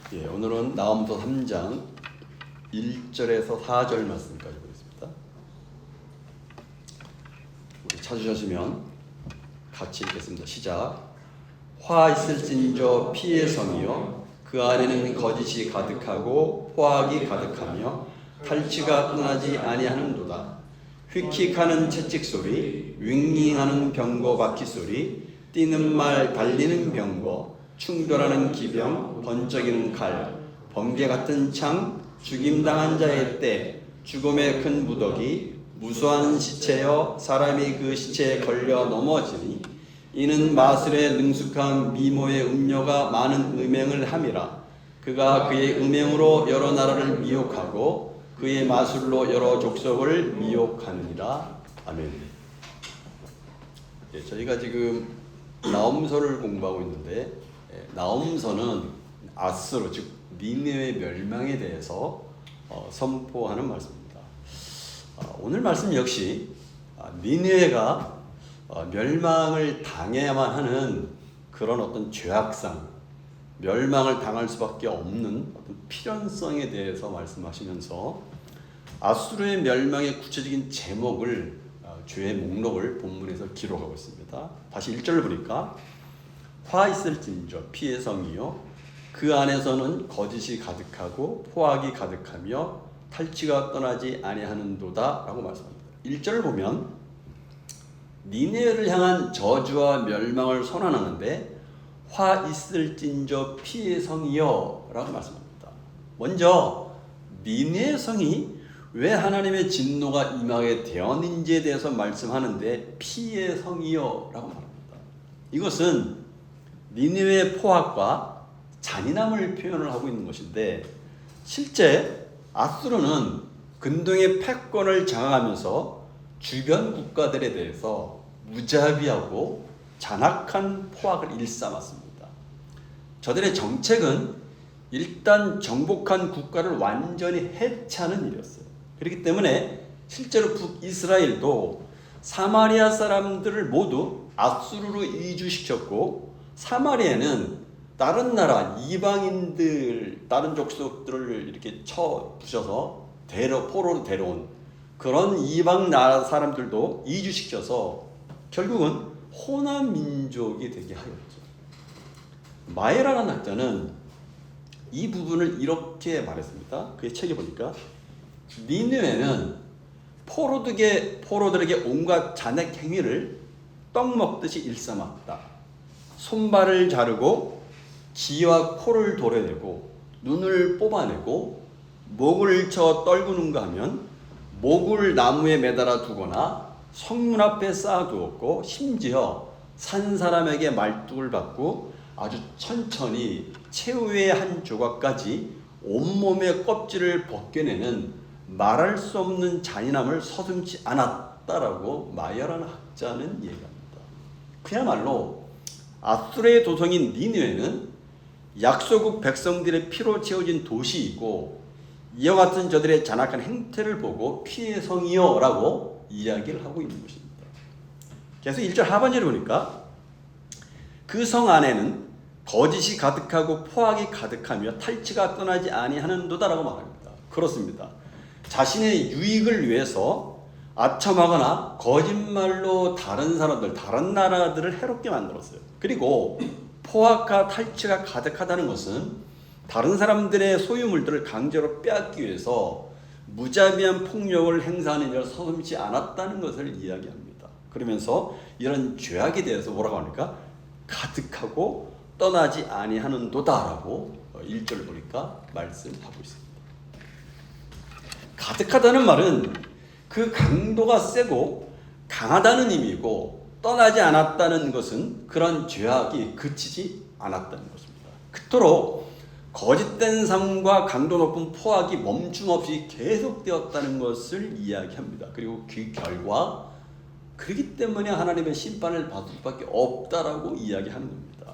오늘은 나홈서 3장 1절에서 4절 말씀까지 보겠습니다. 우리 찾으셨으면 같이 읽겠습니다. 시작. 화 있을진저 피의 성이여 그 안에는 거짓이 가득하고 포악이 가득하며 탈취가 끝나지 아니하는도다. 휙휙하는 채찍 소리, 윙윙하는 병거 바퀴 소리, 뛰는 말 달리는 병거, 충돌하는 기병, 번쩍이는 칼, 번개 같은 창, 죽임당한 자의 때, 죽음의 큰 무더기, 무수한 시체여 사람이 그 시체에 걸려 넘어지니 이는 마술의 능숙한 미모의 음료가 많은 음행을 함이라. 그가 그의 음행으로 여러 나라를 미혹하고 그의 마술로 여러 족속을 미혹하느니라. 아멘. 저희가 지금 나홈서를 공부하고 있는데 나홈서는 아스로 즉 니느웨 멸망에 대해서 선포하는 말씀입니다. 오늘 말씀 역시 니느웨가 멸망을 당해야만 하는 그런 어떤 죄악상, 멸망을 당할 수밖에 없는 어떤 필연성에 대해서 말씀하시면서 아수르의 멸망의 구체적인 제목을 죄의 목록을 본문에서 기록하고 있습니다. 다시 1절 보니까 화 있을진저 피의 성이요 그 안에서는 거짓이 가득하고 포악이 가득하며 탈취가 떠나지 아니하는도다 라고 말씀합니다. 1절을 보면 니느웨를 향한 저주와 멸망을 선언하는데 화 있을진저 피의 성이요 라고 말씀합니다. 먼저 니느웨 성이 왜 하나님의 진노가 임하게 되었는지에 대해서 말씀하는데 피의 성이요 라고 말합니다. 이것은 니느웨의 포악과 잔인함을 표현을 하고 있는 것인데 실제 아수르는 근동의 패권을 장악하면서 주변 국가들에 대해서 무자비하고 잔악한 포악을 일삼았습니다. 저들의 정책은 일단 정복한 국가를 완전히 해체하는 일이었어요. 그렇기 때문에 실제로 북이스라엘도 사마리아 사람들을 모두 아수르로 이주시켰고 사마리아는 다른 나라 이방인들 다른 족속들을 이렇게 쳐 부셔서 포로로 데려온 그런 이방 나라 사람들도 이주시켜서 결국은 호남 민족이 되게 하였죠. 마에라는 학자는 이 부분을 이렇게 말했습니다. 그의 책에 보니까 니느웨는 포로들에게 온갖 잔액 행위를 떡 먹듯이 일삼았다. 손발을 자르고 귀와 코를 도려내고 눈을 뽑아내고 목을 쳐 떨구는가 하면 목을 나무에 매달아 두거나 성문 앞에 쌓아두었고 심지어 산 사람에게 말뚝을 받고 아주 천천히 최후의 한 조각까지 온몸의 껍질을 벗겨내는 말할 수 없는 잔인함을 서슴지 않았다라고 마이어라는 학자는 얘기합니다. 그야말로 아수르의 도성인 니느웨는 약소국 백성들의 피로 채워진 도시이고 이와 같은 저들의 잔악한 행태를 보고 피의 성이여 라고 이야기를 하고 있는 것입니다. 그래서 1절 하반절을 보니까 그 성 안에는 거짓이 가득하고 포악이 가득하며 탈취가 떠나지 아니하는도다 라고 말합니다. 그렇습니다. 자신의 유익을 위해서 아첨하거나 거짓말로 다른 사람들, 다른 나라들을 해롭게 만들었어요. 그리고 포악과 탈취가 가득하다는 것은 다른 사람들의 소유물들을 강제로 빼앗기 위해서 무자비한 폭력을 행사하는 일을 서슴지 않았다는 것을 이야기합니다. 그러면서 이런 죄악에 대해서 뭐라고 하니까 가득하고 떠나지 아니하는도다라고 1절 보니까 말씀하고 있습니다. 가득하다는 말은 그 강도가 세고 강하다는 의미이고 떠나지 않았다는 것은 그런 죄악이 그치지 않았다는 것입니다. 그토록 거짓된 삶과 강도 높은 포악이 멈춤없이 계속되었다는 것을 이야기합니다. 그리고 그 결과 그렇기 때문에 하나님의 심판을 받을 수밖에 없다라고 이야기하는 겁니다.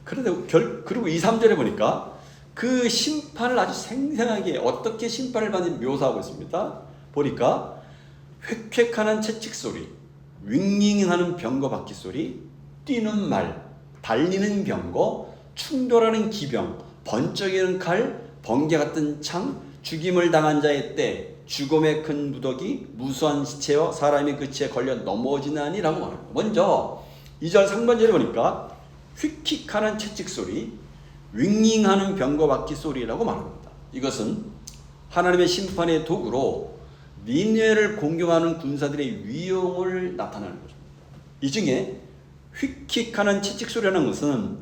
그리고 2, 3절에 보니까 그 심판을 아주 생생하게 어떻게 심판을 받는지 묘사하고 있습니다. 보니까 획획하는 채찍 소리, 윙윙하는 병거 바퀴 소리, 뛰는 말, 달리는 병거, 충돌하는 기병, 번쩍이는 칼, 번개 같은 창, 죽임을 당한 자의 때, 죽음의 큰 무더기, 무수한 시체여 사람이 그 치에 걸려 넘어지나니라고 말합니다. 먼저 2절 상반절에 보니까 휙휙하는 채찍 소리, 윙윙하는 병거바퀴 소리라고 말합니다. 이것은 하나님의 심판의 도구로 니느웨를 공격하는 군사들의 위용을 나타내는 것입니다. 이 중에 휙휙하는 채찍 소리라는 것은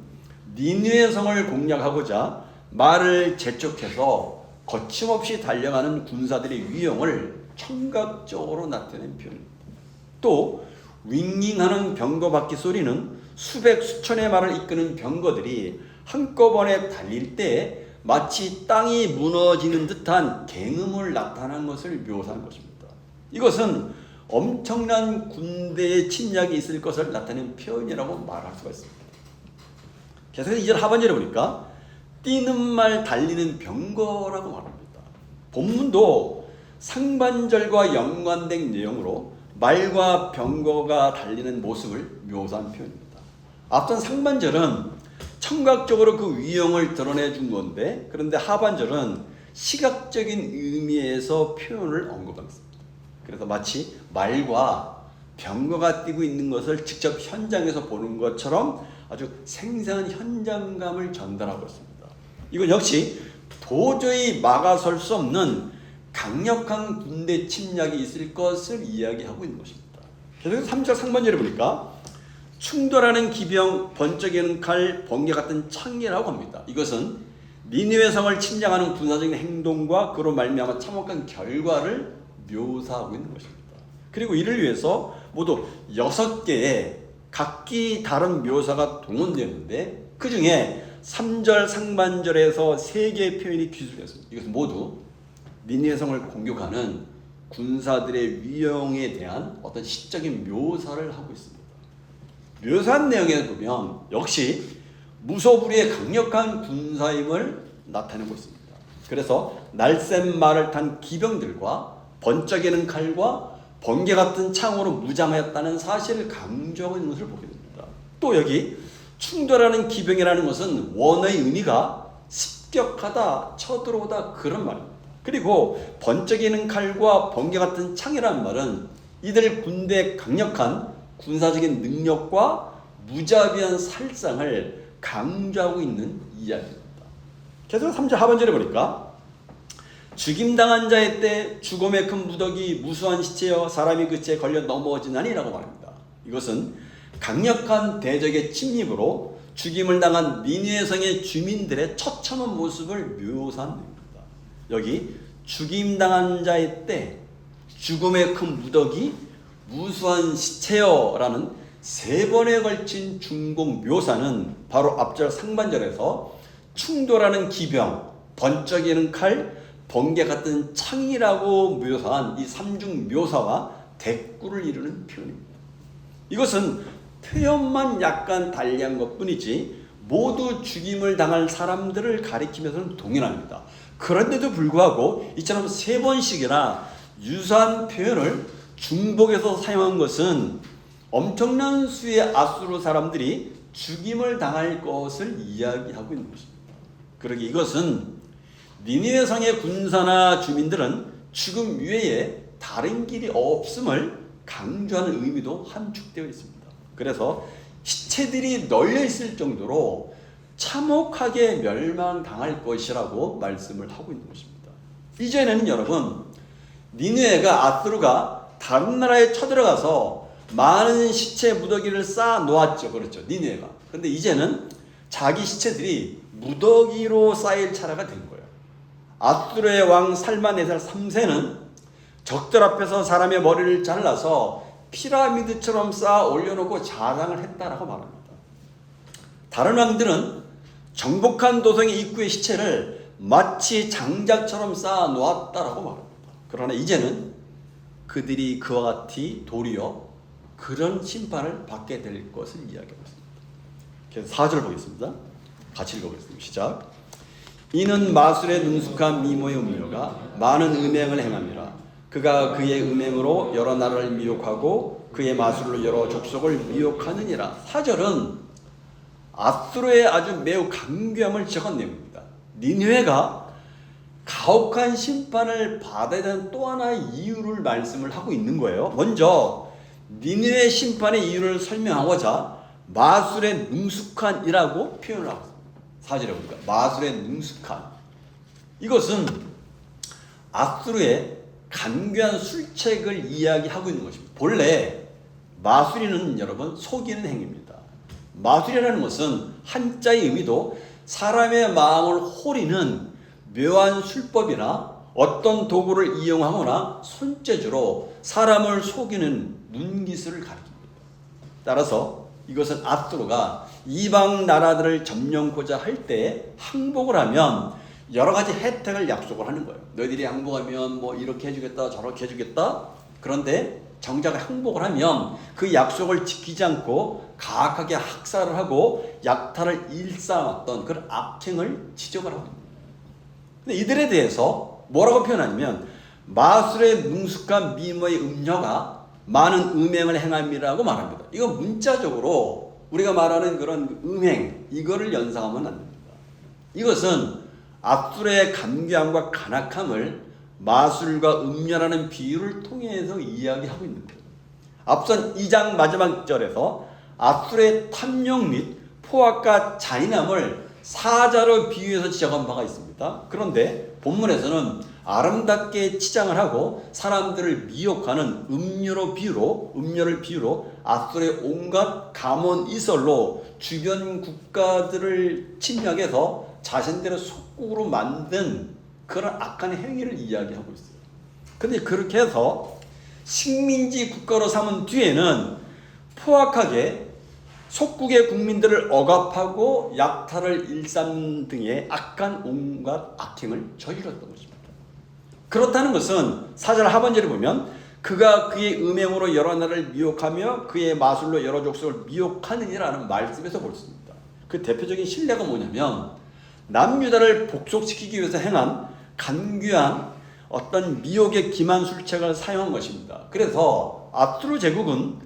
니느웨 성을 공략하고자 말을 재촉해서 거침없이 달려가는 군사들의 위용을 청각적으로 나타내는 표현입니다. 또 윙윙하는 병거바퀴 소리는 수백 수천의 말을 이끄는 병거들이 한꺼번에 달릴 때 마치 땅이 무너지는 듯한 갱음을 나타낸 것을 묘사한 것입니다. 이것은 엄청난 군대의 침략이 있을 것을 나타낸 표현이라고 말할 수가 있습니다. 계속해서 2절 하반절에 보니까 뛰는 말 달리는 병거라고 말합니다. 본문도 상반절과 연관된 내용으로 말과 병거가 달리는 모습을 묘사한 표현입니다. 앞선 상반절은 청각적으로 그 위용을 드러내 준 건데, 그런데 하반절은 시각적인 의미에서 표현을 언급하겠습니다. 그래서 마치 말과 병거가 뛰고 있는 것을 직접 현장에서 보는 것처럼 아주 생생한 현장감을 전달하고 있습니다. 이건 역시 도저히 막아설 수 없는 강력한 군대 침략이 있을 것을 이야기하고 있는 것입니다. 계속해서 3절 상반절에 보니까 충돌하는 기병, 번쩍이는 칼, 번개 같은 창이라고 합니다. 이것은 니느웨 성을 침략하는 군사적인 행동과 그로 말미암아 참혹한 결과를 묘사하고 있는 것입니다. 그리고 이를 위해서 모두 6개의 각기 다른 묘사가 동원되었는데 그 중에 3절 상반절에서 3개의 표현이 기술되었습니다. 이것은 모두 니느웨 성을 공격하는 군사들의 위용에 대한 어떤 시적인 묘사를 하고 있습니다. 묘사한 내용에 보면 역시 무소불위의 강력한 군사임을 나타내고 있습니다. 그래서 날쌘 말을 탄 기병들과 번쩍이는 칼과 번개 같은 창으로 무장하였다는 사실을 강조하고 있는 것을 보게 됩니다. 또 여기 충돌하는 기병이라는 것은 원어의 의미가 습격하다, 쳐들어오다 그런 말입니다. 그리고 번쩍이는 칼과 번개 같은 창이라는 말은 이들 군대의 강력한 군사적인 능력과 무자비한 살상을 강조하고 있는 이야기입니다. 계속 3절 하반절에 보니까 죽임당한 자의 때 죽음의 큰 무더기 무수한 시체여 사람이 그 채에 걸려 넘어지나니라고 말합니다. 이것은 강력한 대적의 침입으로 죽임을 당한 니느웨 성의 주민들의 처참한 모습을 묘사한 내용입니다. 여기 죽임당한 자의 때 죽음의 큰 무더기 무수한 시체여라는 3번에 걸친 중공 묘사는 바로 앞절 상반절에서 충돌하는 기병, 번쩍이는 칼, 번개 같은 창이라고 묘사한 이 3중 묘사와 대꾸를 이루는 표현입니다. 이것은 표현만 약간 달리한 것뿐이지 모두 죽임을 당할 사람들을 가리키면서는 동일합니다. 그런데도 불구하고 이처럼 3번씩이나 유사한 표현을 중복해서 사용한 것은 엄청난 수의 아수르 사람들이 죽임을 당할 것을 이야기하고 있는 것입니다. 그러기 이것은 니느웨 성의 군사나 주민들은 죽음 외에 다른 길이 없음을 강조하는 의미도 함축되어 있습니다. 그래서 시체들이 널려 있을 정도로 참혹하게 멸망당할 것이라고 말씀을 하고 있는 것입니다. 이전에는 여러분 니느웨가 아수르가 다른 나라에 쳐들어가서 많은 시체 무더기를 쌓아 놓았죠. 그렇죠. 니느웨가. 그런데 이제는 자기 시체들이 무더기로 쌓일 차례가 된 거예요. 아수르의 왕 살만네살 3세는 적들 앞에서 사람의 머리를 잘라서 피라미드처럼 쌓아 올려놓고 자랑을 했다라고 말합니다. 다른 왕들은 정복한 도성의 입구의 시체를 마치 장작처럼 쌓아 놓았다라고 말합니다. 그러나 이제는 그들이 그와 같이 도리어 그런 심판을 받게 될 것을 이야기하고 있습니다. 그래서 4절 보겠습니다. 같이 읽어보겠습니다. 시작. 이는 마술의 능숙한 미모의 음료가 많은 음행을 행함이라. 그가 그의 음행으로 여러 나라를 미혹하고 그의 마술로 여러 족속을 미혹하느니라. 4절은 아수르의 아주 매우 강교함을 지적한 내용입니다. 니느웨가 가혹한 심판을 받아야 되는 또 하나의 이유를 말씀을 하고 있는 거예요. 먼저 니느웨 심판의 이유를 설명하고자 마술의 능숙한이라고 표현을 하고 있습니다. 4절에 보니까 마술의 능숙한, 이것은 아수르의 간교한 술책을 이야기하고 있는 것입니다. 본래 마술이는 여러분 속이는 행위입니다. 마술이라는 것은 한자의 의미도 사람의 마음을 호리는 묘한 술법이나 어떤 도구를 이용하거나 손재주로 사람을 속이는 눈기술을 가리킵니다. 따라서 이것은 아수르가 이방 나라들을 점령하고자 할 때 항복을 하면 여러 가지 혜택을 약속을 하는 거예요. 너희들이 항복하면 뭐 이렇게 해주겠다 저렇게 해주겠다. 그런데 정작 항복을 하면 그 약속을 지키지 않고 가혹하게 학살을 하고 약탈을 일삼았던 그런 악행을 지적을 하고 있습니다. 근데 이들에 대해서 뭐라고 표현하냐면 마술의 능숙한 미모의 음녀가 많은 음행을 행함이라고 말합니다. 이거 문자적으로 우리가 말하는 그런 음행, 이거를 연상하면 안 됩니다. 이것은 아수르의 간교함과 간악함을 마술과 음녀라는 비유를 통해서 이야기하고 있는 거예요. 앞선 2장 마지막 절에서 아수르의 탐욕 및 포악과 잔인함을 사자로 비유해서 지적한 바가 있습니다. 그런데 본문에서는 아름답게 치장을 하고 사람들을 미혹하는 음료를 비유로 아수르의 온갖 가문 이설로 주변 국가들을 침략해서 자신들의 속국으로 만든 그런 악한 행위를 이야기하고 있어요. 근데 그렇게 해서 식민지 국가로 삼은 뒤에는 포악하게 속국의 국민들을 억압하고 약탈을 일삼는 등의 악한 온갖 악행을 저질렀던 것입니다. 그렇다는 것은 4절 하반절에 보면 그가 그의 음행으로 여러 나라를 미혹하며 그의 마술로 여러 족속을 미혹하느니라는 말씀에서 볼 수 있습니다. 그 대표적인 신뢰가 뭐냐면 남유다를 복속시키기 위해서 행한 간교한 어떤 미혹의 기만 술책을 사용한 것입니다. 그래서 아수르 제국은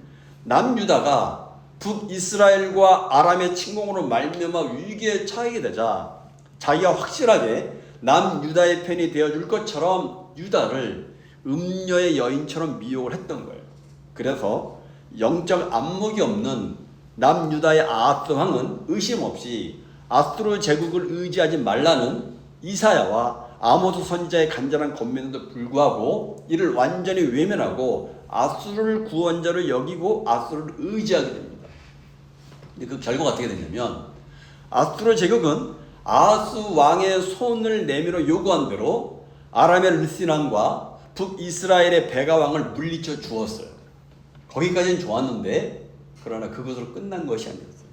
남유다가 북이스라엘과 아람의 침공으로 말미암아 위기에 처하게 되자 자기가 확실하게 남유다의 편이 되어줄 것처럼 유다를 음녀의 여인처럼 미혹을 했던 거예요. 그래서 영적 안목이 없는 남유다의 아하스 왕은 의심 없이 아수르 제국을 의지하지 말라는 이사야와 아모스 선지자의 간절한 권면에도 불구하고 이를 완전히 외면하고 아수르를 구원자로 여기고 아수르를 의지하게 됩니다. 근데 그 결과가 어떻게 되냐면 아수르 제국은 아하스 왕의 손을 내밀어 요구한 대로 아람의 르시난과 북이스라엘의 베가 왕을 물리쳐 주었어요. 거기까지는 좋았는데 그러나 그것으로 끝난 것이 아니었어요.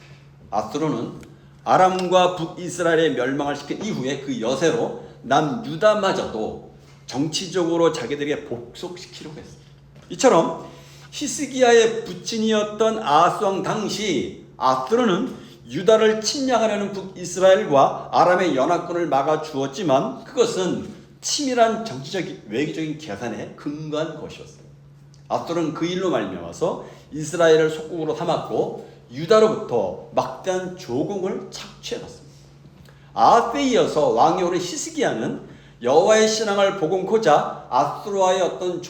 아수르는 아람과 북이스라엘의 멸망을 시킨 이후에 그 여세로 남유다마저도 정치적으로 자기들에게 복속시키려고 했어요. 이처럼 히스기야의 부친이었던 아하스 왕 당시 아수르는 유다를 침략하려는 북이스라엘과 아람의 연합군을 막아주었지만 그것은 치밀한 정치적 외교적인 계산에 근거한 것이었어요. 아수르는 그 일로 말미암아서 이스라엘을 속국으로 삼았고 유다로부터 막대한 조공을 착취해갔습니다. 아하스에 이어서 왕이 오른 히스기야는 여호와의 신앙을 복음코자 아수르와의 어떤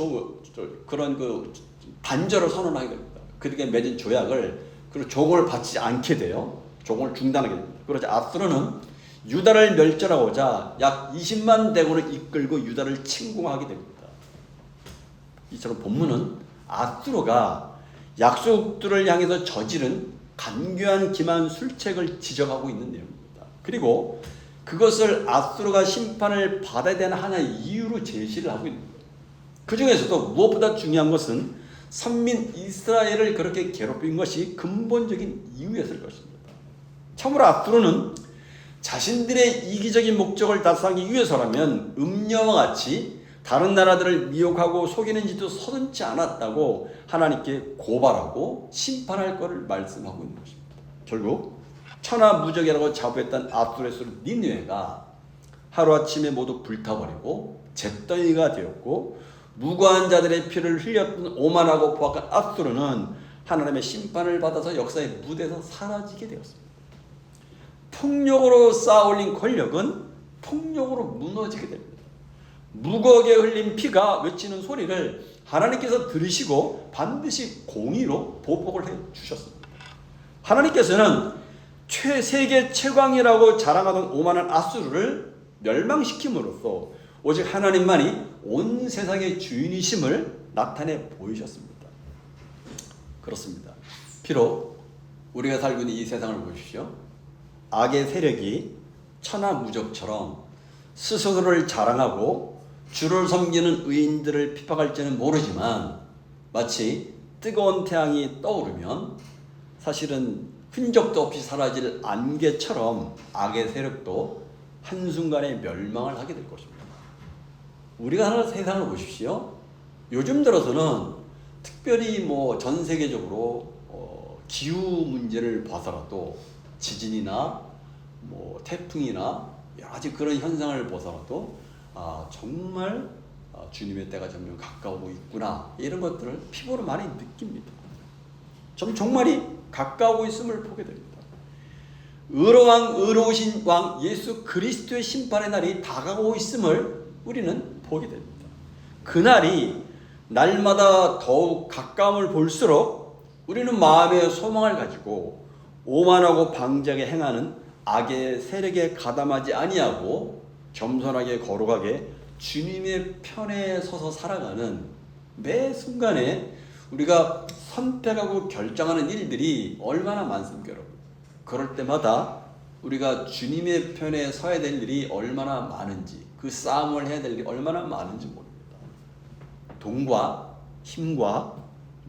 그런 단절을 선언하게 됩니다. 그들에게 맺은 조약을 그리고 조공을 받지 않게 돼요. 조공을 중단하게 됩니다. 그러자 아수르는 유다를 멸절하고자 약 20만 대군을 이끌고 유다를 침공하게 됩니다. 이처럼 본문은 아수르가 약속들을 향해서 저지른 간교한 기만 술책을 지적하고 있는 내용입니다. 그리고 그것을 아수르가 심판을 받아야 되는 하나의 이유로 제시를 하고 있는 거예요. 그 중에서도 무엇보다 중요한 것은 선민 이스라엘을 그렇게 괴롭힌 것이 근본적인 이유였을 것입니다. 참으로 아수르는 자신들의 이기적인 목적을 달성하기 위해서라면 음녀와 같이 다른 나라들을 미혹하고 속이는 짓도 서슴지 않았다고 하나님께 고발하고 심판할 것을 말씀하고 있는 것입니다. 결국 천하무적이라고 자부했던 아수르의 수를 니느웨가 하루아침에 모두 불타버리고 잿더미가 되었고 무고한 자들의 피를 흘렸던 오만하고 포악한 아수르는 하나님의 심판을 받아서 역사의 무대에서 사라지게 되었습니다. 폭력으로 쌓아올린 권력은 폭력으로 무너지게 됩니다. 무겁게 흘린 피가 외치는 소리를 하나님께서 들으시고 반드시 공의로 보복을 해 주셨습니다. 하나님께서는 세계 최강이라고 자랑하던 오만한 아수르를 멸망시킴으로써 오직 하나님만이 온 세상의 주인이심을 나타내 보이셨습니다. 그렇습니다. 비록 우리가 살고 있는 이 세상을 보십시오. 악의 세력이 천하무적처럼 스스로를 자랑하고 주를 섬기는 의인들을 핍박할지는 모르지만 마치 뜨거운 태양이 떠오르면 사실은 흔적도 없이 사라질 안개처럼 악의 세력도 한순간에 멸망을 하게 될 것입니다. 우리가 사는 세상을 보십시오. 요즘 들어서는 특별히 전 세계적으로 기후 문제를 봐서라도 지진이나 태풍이나 여러 가지 그런 현상을 봐서라도 정말 주님의 때가 점점 가까우고 있구나, 이런 것들을 피부로 많이 느낍니다. 정말이 가까우고 있음을 보게 됩니다. 의로우신 왕 예수 그리스도의 심판의 날이 다가오고 있음을 우리는 보게 됩니다. 그날이 날마다 더욱 가까움을 볼수록 우리는 마음의 소망을 가지고 오만하고 방자하게 행하는 악의 세력에 가담하지 아니하고 겸손하게 거룩하게 주님의 편에 서서 살아가는 매 순간에 우리가 선택하고 결정하는 일들이 얼마나 많습니까, 여러분? 그럴 때마다 우리가 주님의 편에 서야 될 일이 얼마나 많은지, 그 싸움을 해야 될 일이 얼마나 많은지 모릅니다. 돈과 힘과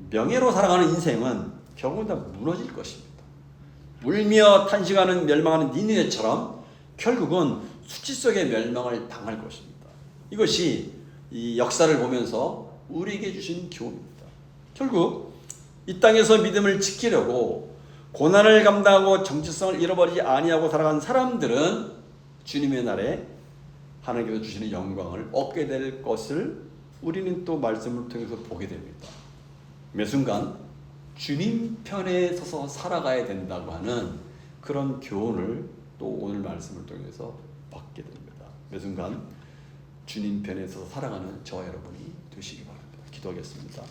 명예로 살아가는 인생은 결국은 다 무너질 것입니다. 울며 탄식하는 멸망하는 니느웨처럼 결국은 수치 속의 멸망을 당할 것입니다. 이것이 이 역사를 보면서 우리에게 주신 교훈입니다. 결국 이 땅에서 믿음을 지키려고 고난을 감당하고 정체성을 잃어버리지 아니하고 살아간 사람들은 주님의 날에 하나님께서 주시는 영광을 얻게 될 것을 우리는 또 말씀을 통해서 보게 됩니다. 매 순간 주님 편에 서서 살아가야 된다고 하는 그런 교훈을 또 오늘 말씀을 통해서 받게 됩니다. 매 순간 주님 편에 서서 살아가는 저와 여러분이 되시기 바랍니다. 기도하겠습니다.